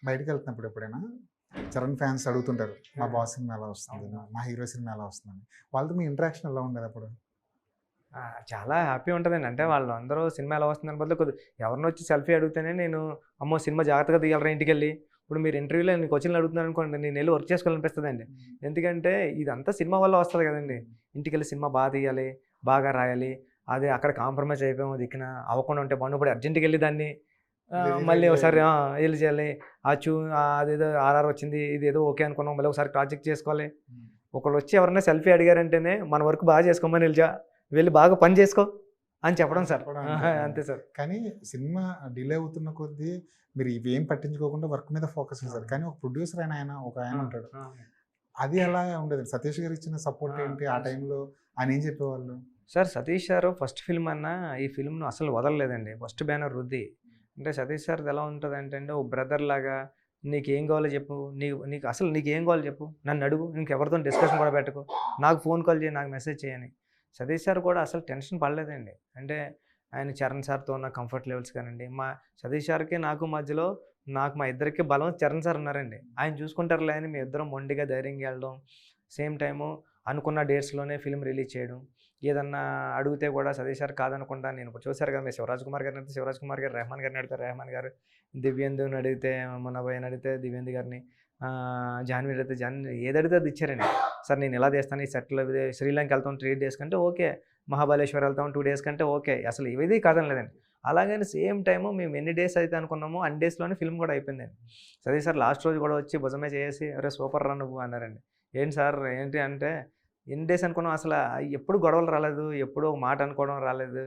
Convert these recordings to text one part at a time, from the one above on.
బయటికెళ్తున్నప్పుడు ఎప్పుడైనా చరణ్ ఫ్యాన్స్ అడుగుతుంటారు. మా బాస్ సినిమా ఎలా వస్తుంది? అవునవును. మా హీరో సినిమా ఎలా వస్తుందని? వాళ్ళతో మీ ఇంటరాక్షన్ ఎలా ఉండేదప్పుడు? చాలా హ్యాపీ ఉంటదండి. అంటే వాళ్ళందరూ సినిమా ఎలా వస్తుందని బదులు ఎవరినొచ్చి సెల్ఫీ అడిగితేనే నేను, అమ్మో! సినిమా జాగ్రత్తగా తీయాలిరా ఇంటికెళ్ళి. ఇప్పుడు మీరు ఇంటర్వ్యూలో ఎన్ని క్వెషన్‌లు అడుగుతున్నారనుకోండి, నేనెళ్ళి వర్క్ చేసుకోవాలనిపిస్తదండి. ఎందుకంటే ఇదంతా సినిమా వల్ల వస్తది కదండీ. ఇంటికెళ్ళి సినిమా బాగా తీయాలి, బాగా రాయాలి. అదే అక్కడ కాంప్రమైజ్ అయిపోయామో దిక్కున అవ్వకుండా ఉంటే బాగుండు. అర్జెంట్‌గెళ్ళి దాన్ని రీమేక్ మళ్ళీ ఒకసారి చేయాలి. ఎళ్లి చేయాలి. అదేదో ఆర్ఆర్ వచ్చింది. ఇదేదో ఓకే అనుకున్నాం. మళ్ళీ ఒకసారి క్రాస్ చెక్ చేసుకోవాలి. హ్మ్. ఒకళ్ళొచ్చి ఎవరైనా సెల్ఫీ అడిగారంటేనే మన వర్క్ బాగా చేసుకోమని వెళ్లి బాగా పని చేసుకో అని చెప్పడం అని సార్. చెప్పడం అంతే. అంతే సార్. కానీ సినిమా డిలే అవుతున్న కొద్దీ మీరు ఇవేం పట్టించుకోకుండా వర్క్ మీద ఫోకస్ ఆ! చేశారు. కానీ ఒక ప్రొడ్యూసర్ ఆయన ఒక ఆయన ఆ! ఉంటాడు. ఆ! అది ఎలా ఉండేది? సతీష్ గారు ఇచ్చిన సపోర్ట్ ఏంటి? ఆ అవును సార్. టైంలో ఆయన ఏం చెప్పేవాళ్ళు? Sir Satish sir first film అన్నా ఈ ఫిల్మ్‌ను అసలు వదలలేదండి. ఫస్ట్ బ్యానర్ 'రుద్ది.' అంటే సతీష్ సార్‌ది ఎలా ఉంటదంటే అండి, ఓ బ్రదర్ లాగా నీకేం కావాలో చెప్పు. నీకు అసలు నీకేం కావాలో చెప్పు. నన్నడుగు. ఇంకెవరితోని డిస్కషన్ కూడా పెట్టకు. నాకు ఫోన్ కాల్ చేయి, నాకు మెసేజ్ చేయని. సతీష్ సార్ కూడా అసలు టెన్షన్ పడలేదండి. అంటే ఆయన చరణ్ సార్‌తో ఉన్న కంఫర్ట్ లెవెల్స్ కానియండి, సతీష్ సార్‌కి నాకు మధ్యలో మా ఇద్దరికి బలం చరణ్ సార్ ఉన్నారండి. ఆయన చూసుకుంటారులే అని మేమిద్దరం మొండిగా ధైర్యంగా ఎళ్ళడం. సేమ్ టైము అనుకున్న డేట్స్‌లోనే ఫిల్మ్ రిలీజ్ చేయడం. ఏదన్నా అడిగితే కూడా సతీష్ సార్ కాదనకుండా నేను ఇప్పుడు చూసారు కదా! మీరు 'శివరాజ్ కుమార్' గారిని అడిగితే 'శివరాజ్ కుమార్' గారు, 'రెహమాన్' గారిని అడిగితే 'రెహమాన్' గారు, దివ్యేందుని అడిగితే 'మున్నాభాయ్‌ని' అడిగితే 'దివ్యేందు' గారిని, జాన్వీని అడిగితే ఏదడిగితే అది ఇచ్చారండి. సార్ నేను ఇలా తీస్తాను ఈ సెట్‌లో శ్రీలంక వెళ్తాం 3 డేస్ కంటే ఓకే. మహాబలేశ్వర్ వెళ్తాం 2 డేస్ కంటే ఓకే. అసలు ఏది కాదనలేదండి. అలాగని సేమ్ టైము మేము ఎన్ని డేస్ అయితే అనుకున్నామో అన్ని డేస్‌లోనే ఫిల్మ్ కూడా అయిపోయిందండి. సతీష్ సార్ లాస్ట్ రోజు కూడా వచ్చి భుజం మీద చేయేసి "అరేయ్! సూపర్ రా నువ్వు" అన్నారండి. "ఏంటి సార్ ఏంటి" అంటే ఎన్ని డేస్ అనుకున్నాం అసల ఎప్పుడు గొడవలు రాలేదు. ఎప్పుడు ఒక మాట అనుకోవడం రాలేదు.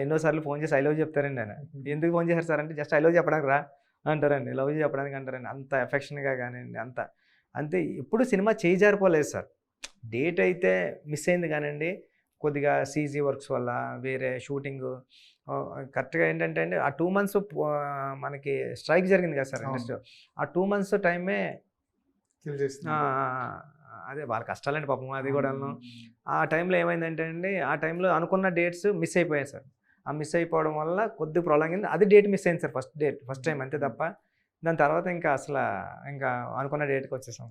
ఎన్నో సార్లు ఫోన్ చేసి ఐ లవ్ చెప్తారండి ఆయన. ఎందుకు ఫోన్ చేశారు సార్ అంటే జస్ట్ ఐ లవ్ చెప్పడానికి రా అంటారండి. లవ్ చెప్పడానికి అంటారండి. అంత ఎఫెక్షన్‌గా గానియండి అంతే ఎప్పుడు సినిమా చేయి జారిపోలేదు సార్. డేట్ అయితే మిస్ అయింది గానండి. కొద్దిగా సీజీ వర్క్స్ వల్ల వేరే షూటింగు కరెక్ట్‌గా ఏంటంటే అండి ఆ 2 మంత్స్ మనకి స్ట్రైక్ జరిగింది కదా సార్ అవును. ఇండస్ట్రీలో. ఆ 2 మంత్స్ టైమే కిల్ ఆ! చేసింది. అదే వాళ్ళ కష్టాలండి పాపం అది కూడాను. హ్మ్. ఆ టైంలో ఏమైందంటే అండి, ఆ టైంలో అనుకున్న డేట్స్ మిస్ అయిపోయాయి సార్. ఆ మిస్ అయిపోవడం వల్ల కొద్దిగా ప్రాబ్లమ్ అయింది. అది డేట్ మిస్ అయింది సార్ ఫస్ట్ టైమ్ అంతే హ్మ్. తప్ప, దాని తర్వాత ఇంకా అనుకున్న డేట్‌కి వచ్చేసాం.